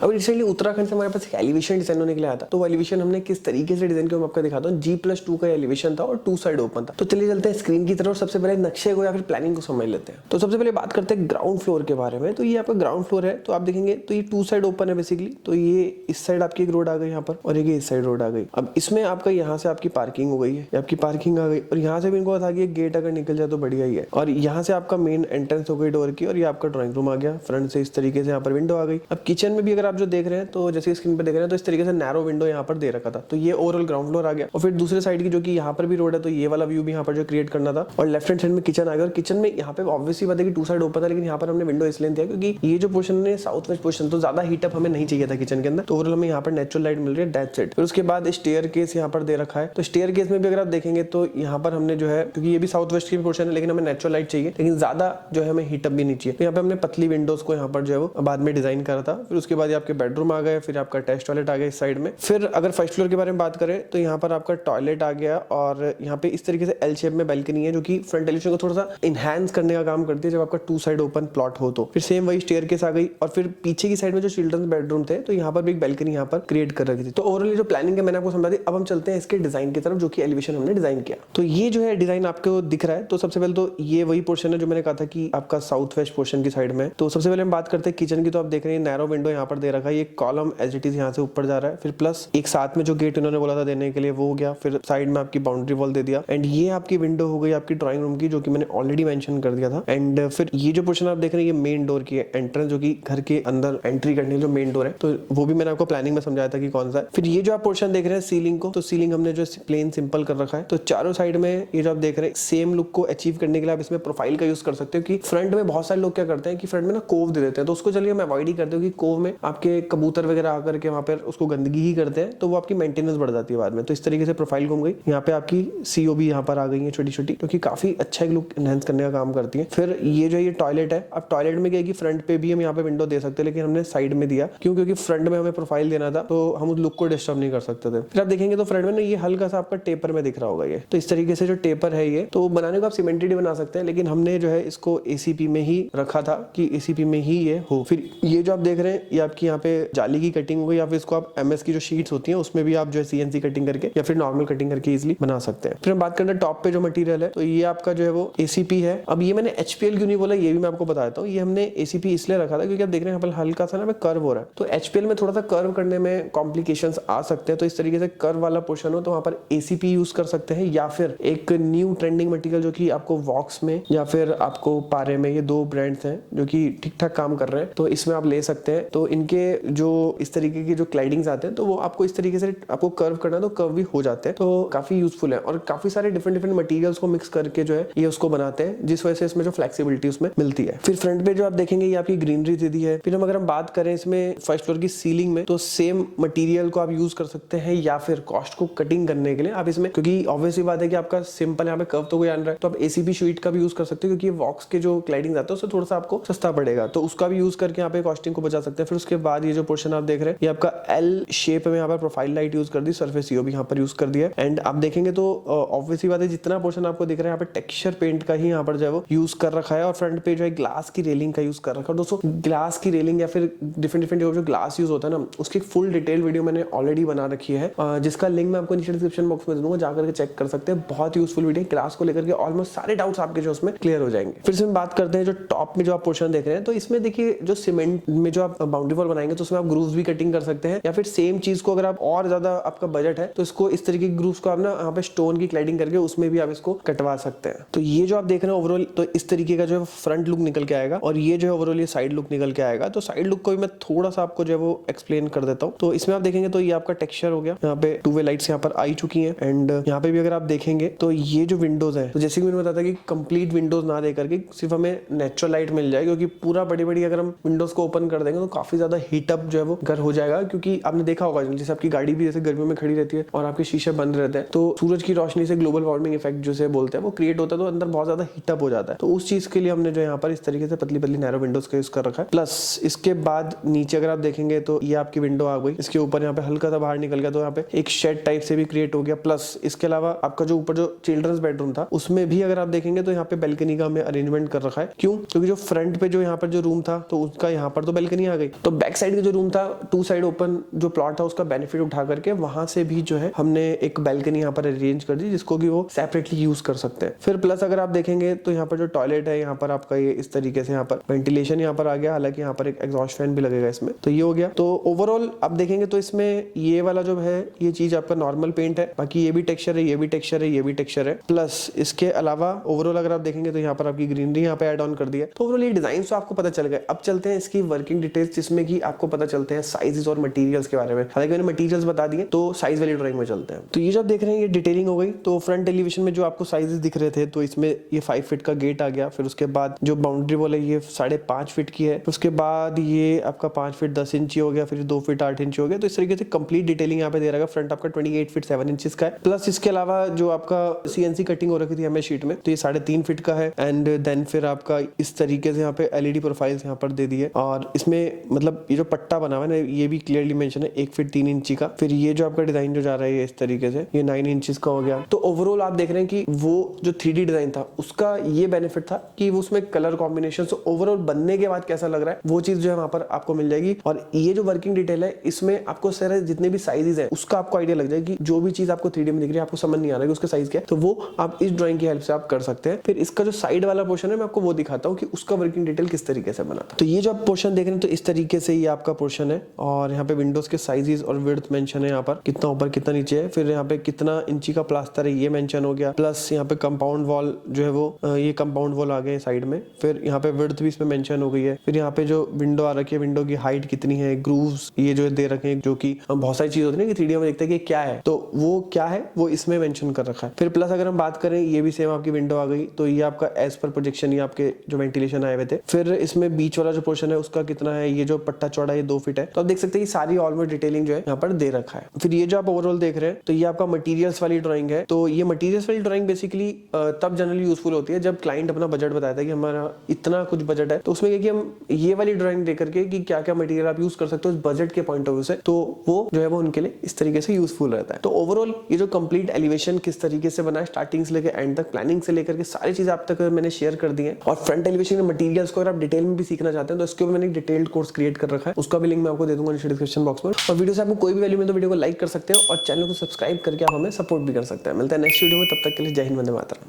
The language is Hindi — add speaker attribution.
Speaker 1: अब रिसेंटली उत्तराखंड से हमारे पास एक एलिवेशन डिजाइन होने के लिए आया था, तो वो एलिवेशन हमने किस तरीके से डिजाइन किया मैं आपको दिखाता हूँ। G+2 का एलिवेशन था और 2 साइड ओपन था। तो चलिए चलते हैं स्क्रीन की तरफ, सबसे पहले नक्शे को या फिर प्लानिंग को समझ लेते हैं। तो सबसे पहले बात करते हैं ग्राउंड फ्लोर के बारे में। तो ये आपका ग्राउंड फ्लोर है, तो आप देखेंगे तो ये 2 साइड ओपन है बेसिकली। तो ये इस साइड आपकी एक रोड आ गई यहाँ पर और ये इस साइड रोड आ गई। अब इसमें आपका यहाँ से आपकी पार्किंग हो गई है, आपकी पार्किंग आ गई और यहाँ से भी इनको बता कि गेट अगर निकल जाए तो बढ़िया ही है। और यहाँ से आपका मेन एंट्रेंस हो गई डोर की और ये आपका ड्राइंग रूम आ गया। फ्रंट से इस तरीके से यहाँ पर विंडो आ गई। अब किचन में भी अगर आप जो देख रहे हैं तो जैसे स्क्रीन पर देख रहे हैं तो इस तरीके से नैरो विंडो यहाँ पर दे रखा था। तो ये ओवरऑल ग्राउंड फ्लोर आ गया। और फिर दूसरे साइड की जो कि यहाँ पर भी रोड है, तो ये वाला व्यू भी यहाँ पर जो क्रिएट करना था। और लेफ्ट हैंड साइड में किचन आ गया। और किचन में यहाँ पे ऑब्वियसली बात है कि 2 साइड ओपन था, लेकिन यहाँ पर हमने विंडो इसलिए दिया क्योंकि ये जो पोर्शन है साउथ वेस्ट पोर्शन, तो ज्यादा हीटअप हमें नहीं चाहिए था किचन के अंदर। तो ओवरऑल हमें यहाँ पर नेचुरल लाइट मिल रही है, दैट्स इट। फिर उसके बाद स्टेयर केस यहाँ पर दे रखा है। तो स्टेयर केस में भी अगर आप देखेंगे तो यहाँ पर हमने जो है, क्योंकि ये भी साउथ वेस्ट की पोर्शन है, लेकिन हमें नेचुरल लाइट चाहिए, लेकिन ज्यादा जो है हमें हीटअप भी नहीं चाहिए। तो यहाँ पे हमने पतली विंडोज को यहाँ पर जो है वो बाद में डिजाइन करा था। फिर उसके बाद आपके बेडरूम आ गए, फिर आपका अटैच टॉयलेट आ गया इस साइड में। फिर अगर फर्स्ट फ्लोर के बारे में बात करें तो यहाँ पर आपका टॉयलेट आ गया और यहाँ पे इस तरीके से एल शेप में बैल्कनी है, जो कि फ्रंट एलिवेशन को थोड़ा सा इनहैंस करने का काम करती है जब आपका 2 साइड ओपन प्लॉट हो। तो फिर सेम वही स्टेयरकेस आ गई और फिर पीछे की साइड में जो चिल्ड्रंस बेडरूम थे, तो यहाँ पर भी एक बैल्कनी यहाँ पर क्रिएट कर रखी थी। तो ओवरऑल जो प्लानिंग है मैंने आपको समझा दी। अब हम चलते हैं इसके डिजाइन की तरफ, जो कि एलिवेशन हमने डिजाइन किया। तो ये जो है डिजाइन आपको दिख रहा है। तो सबसे पहले तो ये वही पोर्शन है जो मैंने कहा था कि आपका साउथ वेस्ट पोर्शन की साइड में। तो सबसे पहले हम बात करते हैं किचन की। तो आप देख रहे हैं नैरो विंडो यहाँ पर दे रखा है, ये कॉलम एज इट इज यहाँ से ऊपर जा रहा है। फिर प्लस एक साथ में जो गेट उन्होंने बोला था देने के लिए वो हो गया। फिर साइड में आपकी बाउंड्री वॉल दे दिया एंड ये आपकी विंडो हो गई आपकी ड्राइंग रूम की, जो कि मैंने ऑलरेडी मेंशन कर दिया था। एंड फिर ये जो पोर्शन आप देख रहे हैं ये मेन डोर की है, एंट्रेंस जो कि घर के अंदर एंट्री करने के जो मेन डोर है, तो वो भी मैंने आपको प्लानिंग में समझाया था कि कौन सा है। फिर ये जो आप पोर्शन देख रहे हैं सीलिंग को, तो सीलिंग हमने जो प्लेन सिंपल कर रखा है। तो चारों साइड में ये जो आप देख रहे हैं सेम लुक को अचीव करने के लिए आप इसमें प्रोफाइल का यूज कर सकते हो। कि फ्रंट में बहुत सारे लोग क्या करते हैं कि फ्रंट में ना कोव दे देते हैं, तो उसको चलिए मैं अवॉइड ही करते हो कि कोव में आपके कबूतर वगैरह आकर के वहां पर उसको गंदगी ही करते हैं, तो वो आपकी मेंटेनेंस बढ़ जाती है बाद में। तो इस तरीके से प्रोफाइल घूम गई। यहाँ पे आपकी सीओ भी यहाँ पर आ गई है छोटी छोटी, जो कि काफी अच्छा एक लुक एनहांस करने का काम करती है। फिर ये जो ये टॉयलेट है, अब टॉयलेट में क्या है कि फ्रंट पे भी हम यहाँ पे विंडो दे सकते हैं, लेकिन हमने साइड में दिया क्यों, क्योंकि फ्रंट में हमें प्रोफाइल देना था, तो हम उस लुक को डिस्टर्ब नहीं कर सकते थे। फिर आप देखेंगे तो फ्रंट में ना ये हल्का सा आपका टेपर में दिख रहा होगा ये, तो इस तरीके से जो टेपर है ये, तो बनाने को आप सीमेंटेड बना सकते हैं, लेकिन हमने जो है इसको एसीपी में ही रखा था कि एसीपी में ही ये हो। फिर ये जो आप देख रहे हैं ये आपकी यहाँ पे जाली की कटिंग हो गई, या फिर इसको आप एमएस की जो शीट्स होती हैं उसमें भी आप जो है सीएनसी कटिंग करके या फिर नॉर्मल कटिंग करके इजिली बना सकते हैं। फिर हम बात करते हैं टॉप पे जो मटेरियल है, तो ये आपका जो है वो एसीपी है। अब ये मैंने एचपीएल क्यों नहीं बोला ये भी मैं आपको बताता हूँ। ये हमने एसीपी इसलिए रखा था क्योंकि आप देख रहे हैं यहाँ पर हल्का सा ना कर्व हो रहा है, तो एचपीएल में थोड़ा सा कर्व करने में कॉम्प्लिकेशंस आ सकते हैं। तो इस तरीके से कर्व वाला पोर्शन हो तो वहां पर एसीपी यूज कर सकते हैं, या फिर एक न्यू ट्रेंडिंग मटेरियल जो कि आपको वॉक्स में या फिर आपको पारे में, ये 2 ब्रांड्स हैं जो कि ठीक ठाक काम कर रहे हैं, तो इसमें आप ले सकते हैं। तो इनके जो इस तरीके के जो क्लाइडिंग्स आते हैं, तो वो आपको इस तरीके से आपको कर्व करना है तो कर्व भी हो जाते हैं, तो काफी यूजफुल है। और काफी सारे डिफरेंट मटेरियल्स को मिक्स करके जो है ये उसको बनाते हैं, जिस वजह से इसमें जो फ्लेक्सिबिलिटी उसमें मिलती है। फिर फ्रंट पे जो आप देखेंगे ये आपकी ग्रीनरी दे दी है। फिर हम अगर हम बात करें इसमें फर्स्ट फ्लोर की सीलिंग में, तो सेम मटेरियल को आप यूज कर सकते हैं, या फिर कॉस्ट को कटिंग करने के लिए आप इसमें, क्योंकि ऑब्वियसली बात है कि आपका सिंपल यहाँ पे कर्व तो कोई आन रहा है, तो आप एसीपी शीट का भी यूज कर सकते हैं, क्योंकि वॉक्स के जो क्लाइडिंग आते हैं उससे थोड़ा सा आपको सस्ता पड़ेगा, तो उसका भी यूज करके यहाँ पे कॉस्टिंग को बचा सकते हैं। फिर उसके बाद ये जो पोर्शन आप देख रहे हैं ये आपका एल शेप में यहाँ पर प्रोफाइल लाइट यूज कर दी, सरफेस भी यहाँ पर यूज कर दिया। एंड आप देखेंगे तो ऑब्वियसली बात है जितना पोर्शन आपको दिख रहा है यहाँ पे टेक्सचर पेंट का ही यहाँ पर जो है वो यूज कर रखा है, और फ्रंट पे जो है ग्लास की रेलिंग का यूज कर रखा है। दोस्तों ग्लास की रेलिंग या फिर डिफरेंट जो ग्लास यूज होता है ना, उसकी फुल डिटेल वीडियो मैंने ऑलरेडी बना रखी है, जिसका लिंक मैं आपको नीचे डिस्क्रिप्शन बॉक्स में दे दूंगा, जाकर के चेक कर सकते हैं। बहुत यूजफुल वीडियो, ग्लास को लेकर के ऑलमोस्ट सारे डाउट्स आपके जो उसमें क्लियर हो जाएंगे। फिर से हम बात करते हैं जो टॉप में जो आप पोर्शन देख रहे हैं, तो इसमें देखिए जो सीमेंट में जो आप बाउंड्री वॉल बनाएंगे तो उसमें आप ग्रूव्स भी कटिंग कर सकते हैं, या फिर सेम चीज को अगर आप और ज्यादा आपका बजट है तो इसको इस तरीके के ग्रूव्स को आप ना यहाँ पे स्टोन की क्लाइडिंग करके उसमें भी आप इसको कटवा सकते हैं। तो ये जो आप देख रहे हैं ओवरऑल, तो इस तरीके का जो है फ्रंट लुक निकल के आएगा, और ये जो है ओवरऑल ये साइड लुक निकल के आएगा। तो साइड लुक को भी मैं थोड़ा सा आपको जो है वो एक्सप्लेन कर देता हूँ। तो इसमें आप देखेंगे तो ये आपका टेक्सचर हो गया, यहाँ पे 2 वे लाइट्स यहाँ पर आई चुकी हैं, एंड यहाँ पे भी अगर आप देखेंगे तो ये जो विंडोज है, तो जैसे कि मैंने बताया कि कंप्लीट विंडोज ना दे करके सिर्फ हमें नेचुरल लाइट मिल जाए, क्योंकि पूरा बड़ी अगर हम विंडोज को ओपन कर देंगे तो काफी ज्यादा हीटअप जो है वो घर हो जाएगा। क्योंकि आपने देखा होगा जैसे आपकी गाड़ी भी जैसे गर्मियों में खड़ी रहती है और आपके शीशे बंद रहते हैं, तो सूरज की रोशनी से ग्लोबल वार्मिंग इफेक्ट जो बोलते हैं वो क्रिएट होता है, तो अंदर बहुत ज्यादा हीटअप हो जाता है। तो उस चीज के लिए हमने जो यहाँ पर इस तरीके से पतली नैरो विंडोज का यूज कर रखा है। प्लस इसके बाद नीचे अगर आप देखेंगे तो ये आपकी विंडो आ गई, इसके ऊपर यहाँ पे हल्का सा बाहर निकल गया, तो यहाँ पे एक शेड टाइप से भी क्रिएट हो गया। प्लस इसके अलावा आपका जो ऊपर जो चिल्ड्रंस बेडरूम था उसमें भी अगर आप देखेंगे तो यहाँ पे बैल्कनी का हमने अरेंजमेंट कर रखा है। क्यों? क्योंकि जो फ्रंट पे जो यहाँ पर जो रूम था तो उसका यहाँ पर तो बैल्कनी आ गई, तो बैक साइड का जो रूम था 2 साइड ओपन जो प्लॉट था उसका बेनिफिट उठा करके वहां से भी जो है हमने एक बैल्कनी यहाँ पर अरेंज कर दी जिसको कि वो सेपरेटली यूज कर सकते हैं। फिर प्लस अगर आप देखेंगे तो यहाँ पर जो टॉयलेट है यहाँ पर आपका ये इस तरीके से यहाँ पर वेंटिलेशन यहाँ पर आ गया, हालांकि यहाँ पर एक एग्जॉस्ट फैन भी लगेगा इसमें, तो ये हो गया। तो ओवरऑल आप देखेंगे तो इसमें ये वाला जो है ये चीज आपका नॉर्मल पेंट है, बाकी ये भी टेक्सचर है, ये भी टेक्सचर है, ये भी टेक्सचर है। प्लस इसके अलावा ओवरऑल अगर आप देखेंगे तो यहाँ पर आपकी ग्रीनरी यहाँ पे ऐड ऑन कर दिया। तो ओवरऑल ये डिजाइन तो आपको पता चल गए। अब चलते हैं इसकी वर्किंग डिटेल्स जिसमें कि आपको पता चलते हैं साइजेस और मटेरियल्स के बारे में। हालांकि मैंने मटेरियल्स बता दिए, तो साइज वाली ड्राइंग में चलते हैं। तो ये जब देख रहे हैं ये डिटेलिंग हो गई। तो फ्रंट एलिवेशन में जो आपको साइजेस दिख रहे थे तो इसमें ये 5 फीट का गेट आ गया। फिर उसके बाद जो बाउंड्री वॉल है ये 5.5 फीट की है। उसके बाद ये आपका 5 फीट 10 इंची हो गया, फिर 2 फीट 8 इंची हो गया। तो इस तरीके से कंप्लीट डिटेलिंग यहाँ पे दे रहा है। फ्रंट आपका 28 फीट 7 इंचेस का है। प्लस इसके अलावा जो आपका सीएनसी कटिंग हो रखी थी हमें शीट में, तो ये 3.5 फीट का है। एंड देन फिर आपका इस तरीके से यहाँ पे एलईडी प्रोफाइल्स यहाँ पर दे दी है। और इसमें मतलब ये जो पट्टा बना हुआ है ना ये भी क्लियरली मेंशन है 1 फीट 3 इंची का। फिर ये जो आपका डिजाइन जो जा रहा है इस तरीके से ये 9 इंचेस का हो गया। तो ओवरऑल आप देख रहे हैं कि वो जो 3D डिजाइन था उसका ये बेनिफिट था कि वो उसमें कलर कॉम्बिनेशन ओवरऑल बनने के बाद कैसा लग रहा है वो चीज जो है वहां पर आपको मिल जाएगी। और ये जो वर्किंग डिटेल है इसमें आपको सारे जितने भी साइजेस है उसका आपको आइडिया लग जाएगी। जो भी चीज आपको 3D में दिख रही है आपको समझ नहीं आ रहा है कि उसका साइज क्या है, तो वो आप इस ड्राइंग की हेल्प से आप कर सकते हैं। फिर इसका जो साइड वाला पोर्शन है मैं आपको वो दिखाता हूँ कि उसका वर्किंग डिटेल किस तरीके से बना था। तो ये जो आप पोर्शन देख रहे हैं तो इस तरीके से ये आपका पोर्शन है। और यहाँ पे विंडोज के साइजेस और विड्थ मेंशन है, यहाँ पर कितना ऊपर कितना नीचे है। फिर यहाँ पे कितना इंची का प्लास्टर है ये मेंशन हो गया। प्लस यहाँ पे कंपाउंड वॉल जो है वो ये कंपाउंड वॉल आ गए साइड में। फिर यहाँ पे विड्थ भी इसमें मेंशन हो गई है। फिर यहाँ पे जो विंडो आ रखी है विंडो की हाइट कितनी है, ग्रूव्स ये जो दे रखे हैं, जो कि बहुत सारी चीज होती है कि 3D में देखते हैं कि क्या है, तो वो क्या है वो इसमें मेंशन कर रखा है। फिर प्लस अगर हम बात करें ये भी सेम आपकी विंडो आ गई। तो ये आपका एज पर प्रोजेक्शन ये आपके जो वेंटिलेशन आए हुए थे। फिर इसमें बीच वाला जो पोर्शन है उसका कितना है, ये जो पट्टा चौड़ा है 2 फीट है। तो आप देख सकते हैं सारी ऑलमोस्ट डिटेलिंग जो है यहाँ पर दे रखा है। फिर ये जो आप ओवरऑल देख रहे हैं तो ये आपका मटेरियल्स वाली ड्राइंग है। तो ये मटेरियल्स वाली ड्राइंग बेसिकली तब जनरली यूजफुल होती है जब क्लाइंट अपना बजट बताता है कि हमारा इतना कुछ बजट है, तो उसमें कि हम ये वाली ड्राइंग दे करके कि क्या क्या मटेरियल आप यूज कर सकते हो उस बजट के पॉइंट ऑफ व्यू से, तो वो जो है वो उनके लिए इस तरीके से यूजफुल रहता है। तो ओवरऑल ये जो कंप्लीट एलिवेशन किस तरीके से बना है स्टार्टिंग से लेकर एंड तक, प्लानिंग से लेकर के सारी चीजें आप तक मैंने शेयर कर दी है। और फ्रंट एलिवेशन के मटेरियल्स को अगर आप डिटेल में भी सीखना चाहते हैं तो इसके ऊपर मैंने एक डिटेल्ड कोर्स क्रिएट कर रखा है, उसका भी लिंक मैं आपको दे दूंगा नीचे डिस्क्रिप्शन बॉक्स में। और वीडियो से आपको कोई भी वैल्यू मिले तो वीडियो को लाइक कर सकते हो और चैनल को सब्सक्राइब करके आप हमें सपोर्ट भी कर सकते हैं। मिलते हैं नेक्स्ट वीडियो में, तब तक के लिए जय हिंद, वंदे मातरम।